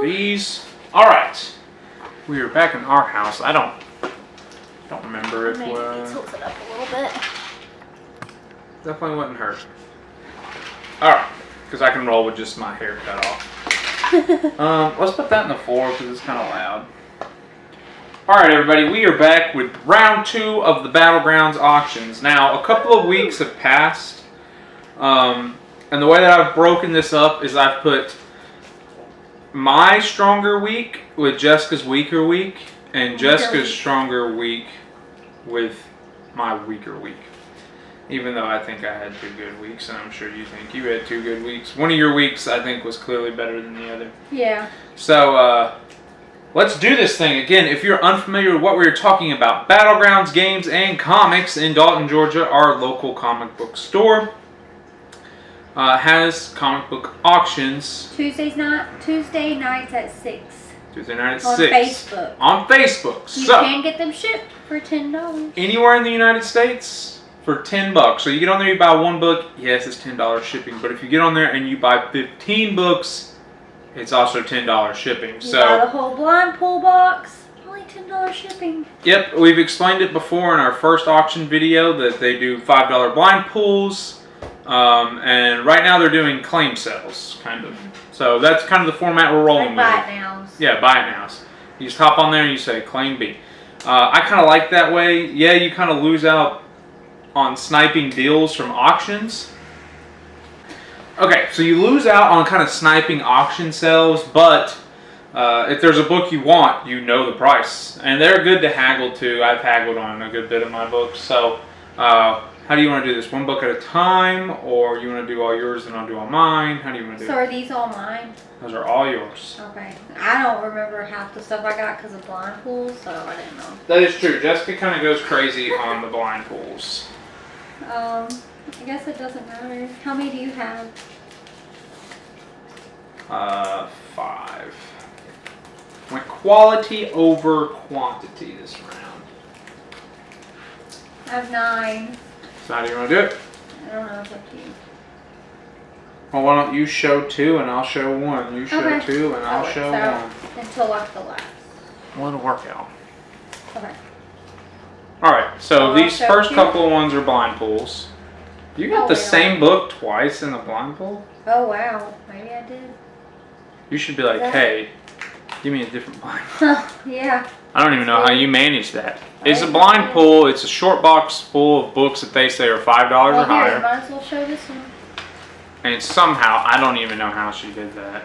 these. All right, we are back in our house. I don't remember if maybe tilt it up a little bit. Definitely wouldn't hurt. All right, because I can roll with just my hair cut off. Let's put that in the floor because it's kind of loud. All right, everybody, we are back with round 2 of the Battlegrounds auctions. Now, a couple of weeks have passed, and the way that I've broken this up is I've put my stronger week with Jessica's weaker week, and Jessica's stronger week with my weaker week. Even though I think I had 2 good weeks, and I'm sure you think you had 2 good weeks. One of your weeks, I think, was clearly better than the other. Yeah. So, let's do this thing. Again, if you're unfamiliar with what we're talking about, Battlegrounds Games and Comics in Dalton, Georgia, our local comic book store, has comic book auctions. Tuesday nights at 6. Tuesday night at on 6. Facebook. On Facebook. You so, can get them shipped for $10. Anywhere in the United States for $10. So you get on there, you buy 1 book. Yes, it's $10 shipping. But if you get on there and you buy 15 books, it's also $10 shipping. You buy the whole blind pool box, only $10 shipping. Yep, we've explained it before in our first auction video that they do $5 blind pools. And right now they're doing claim sales, kind of. So that's kind of the format we're rolling with. Buy it nows. Yeah, buy it nows. You just hop on there and you say claim B. I kind of like that way. Yeah, you kind of lose out on sniping deals from auctions. Okay, so you lose out on kind of sniping auction sales, but if there's a book you want, you know the price. And they're good to haggle too. I've haggled on a good bit of my books. So how do you want to do this? 1 book at a time, or you want to do all yours and I'll do all mine? How do you want to do it? So are these all mine? Those are all yours. Okay. I don't remember half the stuff I got because of blind pools, so I didn't know. That is true. Jessica kind of goes crazy on the blind pools. I guess it doesn't matter. How many do you have? 5. Went quality over quantity this round. I have 9. So how do you want to do it? I don't know. It's up to you. Well, why don't you show 2 and I'll show 1. You show 2 and I'll show 1. Until like the last. What a workout. Okay. Alright, so these first 2. couple of ones are blind pools. You got the same book twice in the blind pool? Oh, wow. Maybe I did. You should be like, hey, give me a different blind pool. Yeah. I don't even know how you manage that. It's a blind pool. It's a short box full of books that they say are $5 or higher. Might as well show this one. And somehow, I don't even know how she did that.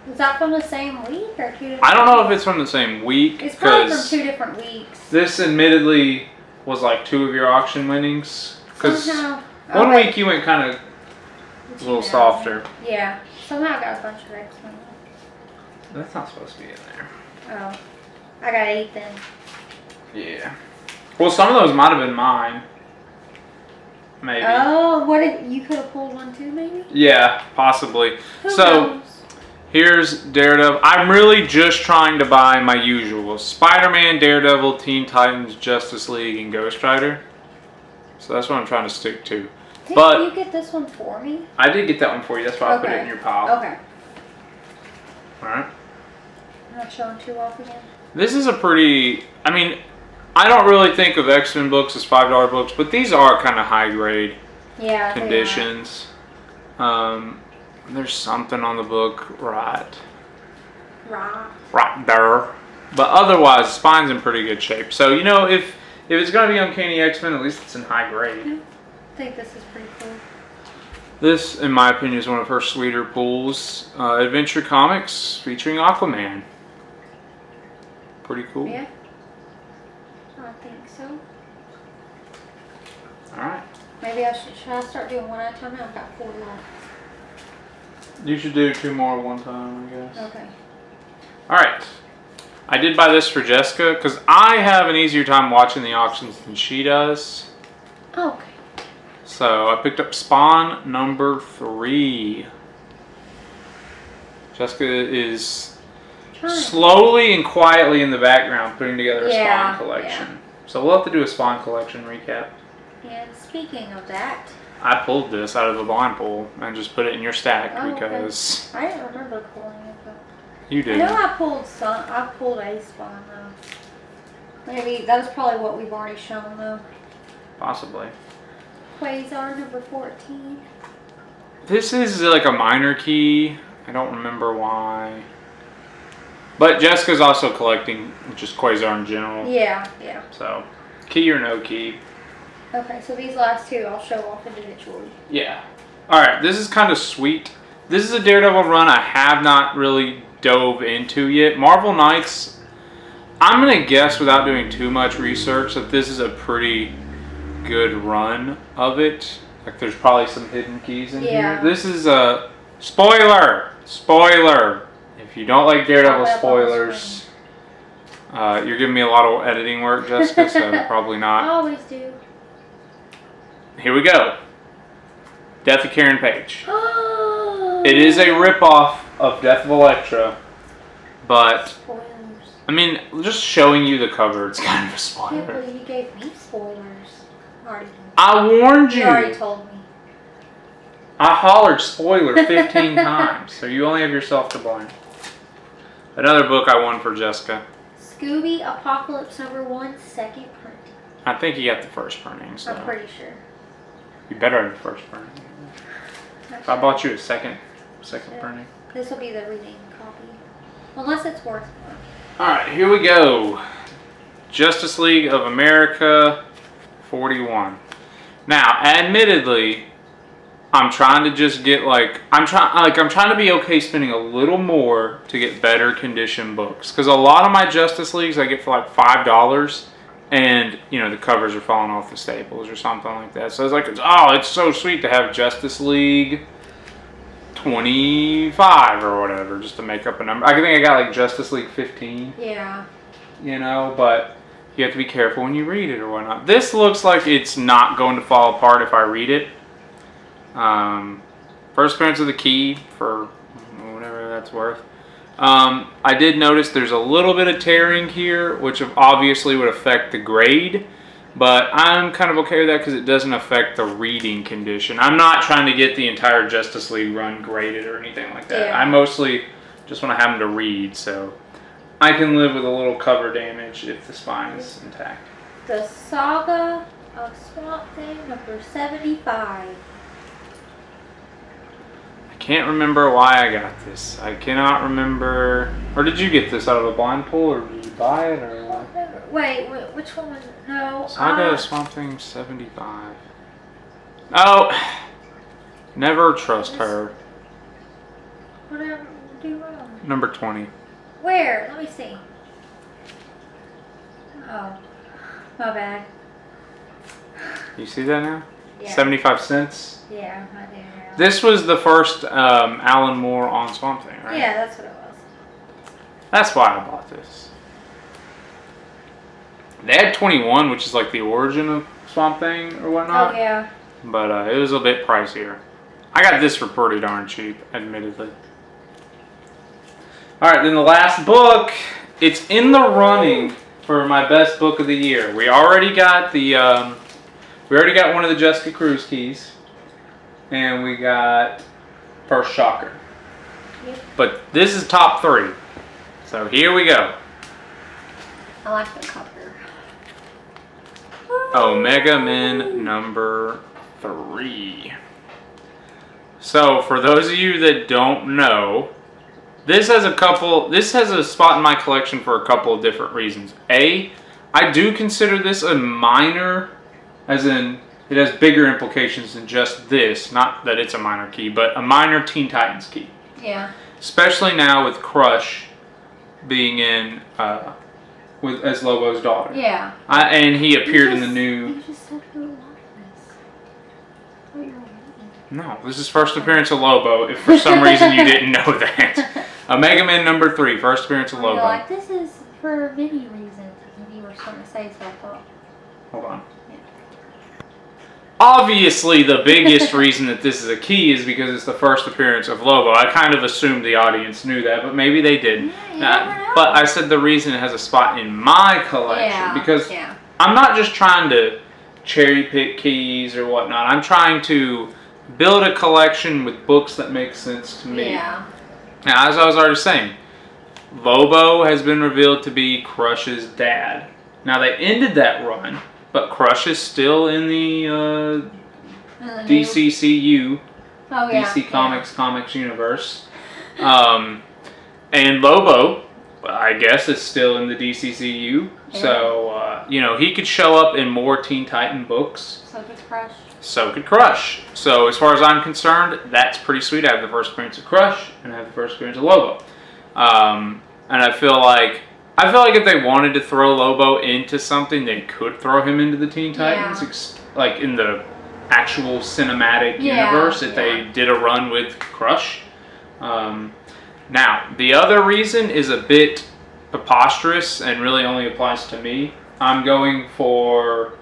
Is that from the same week or 2 different I don't know if it's from the same week. It's probably from 2 different weeks. This admittedly was like 2 of your auction winnings. Because one week you went kind of a little softer. Yeah. Somehow I got a bunch of X-Men. That's not supposed to be in there. Oh. I got 8 then. Yeah. Well, some of those might have been mine. Maybe. Oh, what if you could have pulled one too, maybe? Yeah, possibly. Who so, knows? Here's Daredevil. I'm really just trying to buy my usual. Spider-Man, Daredevil, Teen Titans, Justice League, and Ghost Rider. So that's what I'm trying to stick to. Did you get this one for me? I did get that one for you. That's why I put it in your pile. Okay. Alright. I'm not showing 2 off again. This is a pretty... I mean, I don't really think of X-Men books as $5 books, but these are kind of high-grade conditions. There's something on the book right there. But otherwise, the spine's in pretty good shape. So, you know, if it's going to be Uncanny X-Men, at least it's in high grade. I think this is pretty cool. This, in my opinion, is one of her sweeter pulls. Adventure Comics featuring Aquaman. Pretty cool. Yeah. I think so. Alright. Maybe should I start doing one at a time? I've got 4 left. You should do 2 more at one time, I guess. Okay. Alright. I did buy this for Jessica because I have an easier time watching the auctions than she does. Okay. So I picked up Spawn number 3. Jessica is slowly and quietly in the background putting together a Spawn collection. Yeah. So we'll have to do a Spawn collection recap. And speaking of that, I pulled this out of the blind pool and just put it in your stack because... Okay. I didn't remember pulling it, but... You I did. know I pulled a spawn though. Maybe that was probably what we've already shown though. Possibly. Quasar number 14. This is like a minor key. I don't remember why. But Jessica's also collecting just Quasar in general. Yeah, yeah. So, key or no key. Okay, so these last two I'll show off individually. Yeah. Alright, this is kind of sweet. This is a Daredevil run I have not really dove into yet. Marvel Knights, I'm going to guess without doing too much research that this is a pretty good run of it. Like there's probably some hidden keys in here. This is a spoiler. If you don't like Daredevil spoilers, you're giving me a lot of editing work, Jessica, so probably not. I always do. Here we go. Death of Karen Page. It is a ripoff of Death of Elektra, but Spoilers. I mean, just showing you the cover, it's kind of a I spoiler. can't believe you gave me spoilers. I warned you. You already told me. I hollered spoiler 15 times, so you only have yourself to blame. Another book I won for Jessica. Scooby Apocalypse number 1, second print. I think you got the first printing, so I'm pretty sure. you better have the first printing. If I bought you a second printing. This will be the redeemed copy. Unless it's worth more. Alright, here we go. Justice League of America 41. Now, admittedly, I'm trying to just get I'm trying to be okay spending a little more to get better condition books, because a lot of my Justice Leagues I get for like $5, and you know the covers are falling off the staples or something like that. So it's like, it's so sweet to have Justice League 25 or whatever, just to make up a number. I think I got like Justice League 15. Yeah. You know, but you have to be careful when you read it or whatnot. This looks like it's not going to fall apart if I read it. First appearance of the key for whatever that's worth. I did notice there's a little bit of tearing here, which obviously would affect the grade, but I'm kind of okay with that because it doesn't affect the reading condition. I'm not trying to get the entire Justice League run graded or anything like that. Yeah. I mostly just want to have them to read, so I can live with a little cover damage if the spine is intact. The Saga of Swamp Thing number 75. I can't remember why I got this. I cannot remember. Or did you get this out of a blind pull, or did you buy it, or what? Wait, which one was it? No. Saga of Swamp Thing 75. Oh, never trust her. What did I do wrong? Number 20. Where? Let me see. Oh, my bad. You see that now? Yeah. 75 cents. Yeah, I do now. This was the first Alan Moore on Swamp Thing, right? Yeah, that's what it was. That's why I bought this. They had 21, which is like the origin of Swamp Thing or whatnot. Oh, yeah. But it was a bit pricier. I got this for pretty darn cheap, admittedly. Alright, then the last book. It's in the running for my best book of the year. We already got one of the Jessica Cruz keys. And we got First Shocker. Yep. But this is top 3. So here we go. I like the cover. Omega Men number 3. So for those of you that don't know, this has a spot in my collection for a couple of different reasons. A, I do consider this a minor, as in it has bigger implications than just this. Not that it's a minor key, but a minor Teen Titans key. Yeah. Especially now with Crush being in as Lobo's daughter. Yeah. And he appeared in the new. You just said who it was. No, this is first appearance of Lobo. If for some reason you didn't know that, Omega Man number 3, first appearance of Lobo. You're like, this is for many reasons. And you were starting to say, so I thought. Hold on. Yeah. Obviously, the biggest reason that this is a key is because it's the first appearance of Lobo. I kind of assumed the audience knew that, but maybe they didn't. Yeah, you never know. But I said the reason it has a spot in my collection because I'm not just trying to cherry pick keys or whatnot. I'm trying to build a collection with books that make sense to me. Yeah. Now, as I was already saying, Lobo has been revealed to be Crush's dad. Now they ended that run, but Crush is still in the DCCU, DC Comics universe. And Lobo, I guess, is still in the DCCU. Yeah. So, he could show up in more Teen Titan books. So could Crush. So could Crush. So as far as I'm concerned, that's pretty sweet. I have the first appearance of Crush, and I have the first appearance of Lobo. And I feel like if they wanted to throw Lobo into something, they could throw him into the Teen Titans, like in the actual cinematic universe, if they did a run with Crush. Now, the other reason is a bit preposterous and really only applies to me. I'm going for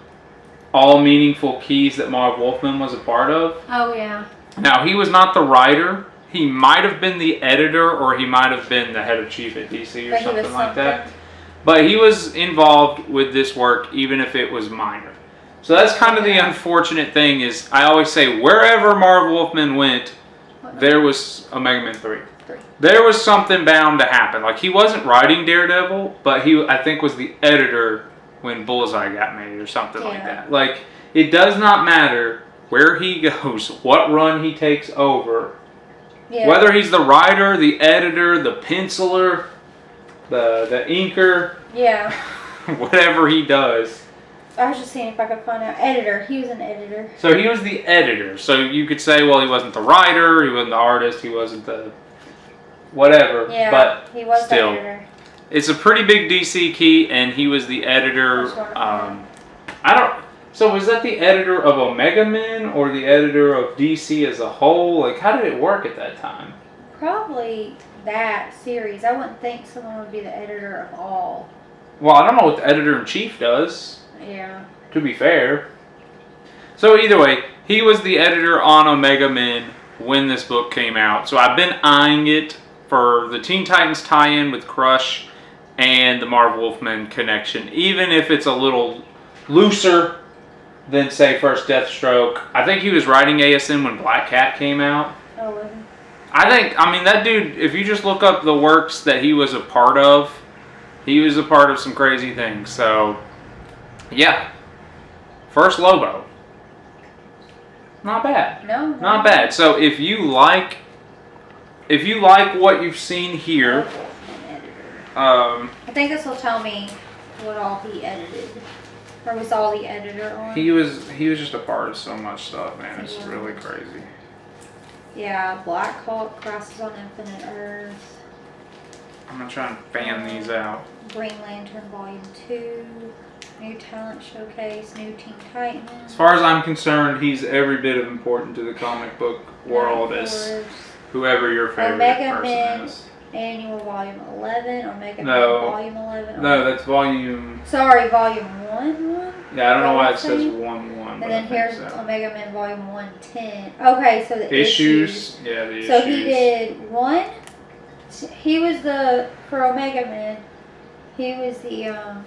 all meaningful keys that Marv Wolfman was a part of. Oh, yeah. Now, he was not the writer. He might have been the editor, or he might have been the head of chief at DC or something like that. But he was involved with this work, even if it was minor. So that's kind of the unfortunate thing is, I always say, wherever Marv Wolfman went, there was a Mega Man 3. There was something bound to happen. Like, he wasn't writing Daredevil, but he, I think, was the editor when Bullseye got made or something like that. Like, it does not matter where he goes, what run he takes over. Yeah. Whether he's the writer, the editor, the penciler, the inker, whatever he does. I was just seeing if I could find out. Editor. He was an editor. So he was the editor. So you could say, well, he wasn't the writer, he wasn't the artist, he wasn't the whatever. Yeah, but he was still, the editor. It's a pretty big DC key, and he was the editor. So was that the editor of Omega Men or the editor of DC as a whole? Like, how did it work at that time? Probably that series. I wouldn't think someone would be the editor of all. Well, I don't know what the editor-in-chief does. Yeah. To be fair. So either way, he was the editor on Omega Men when this book came out. So I've been eyeing it for the Teen Titans tie-in with Crush and the Marv Wolfman connection. Even if it's a little looser than, say, first Deathstroke. I think he was writing ASM when Black Cat came out. Oh, really? I mean, that dude, if you just look up the works that he was a part of, he was a part of some crazy things. So, yeah. First Lobo. Not bad. No. Not bad. So if you like what you've seen here, I think this will tell me what all he edited. Or was all the editor on? He was just a part of so much stuff, man. It's really crazy. Yeah, Black Hawk, Crisis on Infinite Earth. I'm gonna try and fan these out. Green Lantern Volume 2. New Talent Showcase. New Teen Titans. As far as I'm concerned, he's every bit of important to the comic book world as whoever your favorite person is. Annual Volume 11, Omega Man Volume 11. No, that's Volume... Sorry, Volume 1? Yeah, I don't know why it says 1-1. And then here's Omega Man Volume 110. Okay, so the issues. Yeah, the issues. So he did 1. He was for Omega Man, he was the...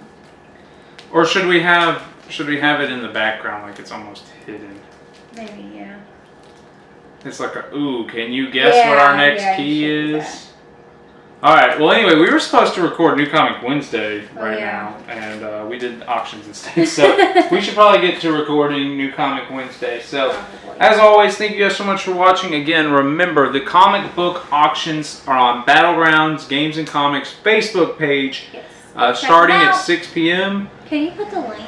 Or should we have it in the background like it's almost hidden? Maybe, yeah. It's like can you guess what our next key is? Alright, well anyway, we were supposed to record New Comic Wednesday now, and we did auctions instead, so we should probably get to recording New Comic Wednesday. So, as always, thank you guys so much for watching. Again, remember, the comic book auctions are on Battlegrounds Games and Comics Facebook page, starting at 6 p.m. Can you put the link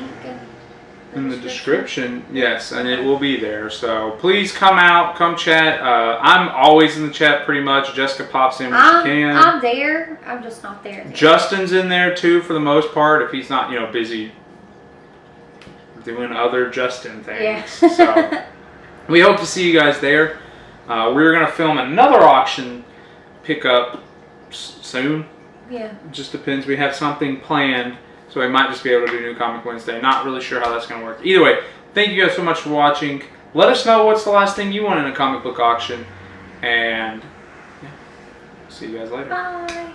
in the description? Yes, and it will be there. So please come out, come chat. I'm always in the chat pretty much. Jessica pops in when she can. I'm there. I'm just not there. Justin's in there too for the most part if he's not, busy doing other Justin things. Yeah. So we hope to see you guys there. We're going to film another auction pickup soon. Yeah. It just depends. We have something planned. So we might just be able to do New Comic Wednesday. Not really sure how that's going to work. Either way, thank you guys so much for watching. Let us know what's the last thing you want in a comic book auction. And, yeah, see you guys later. Bye.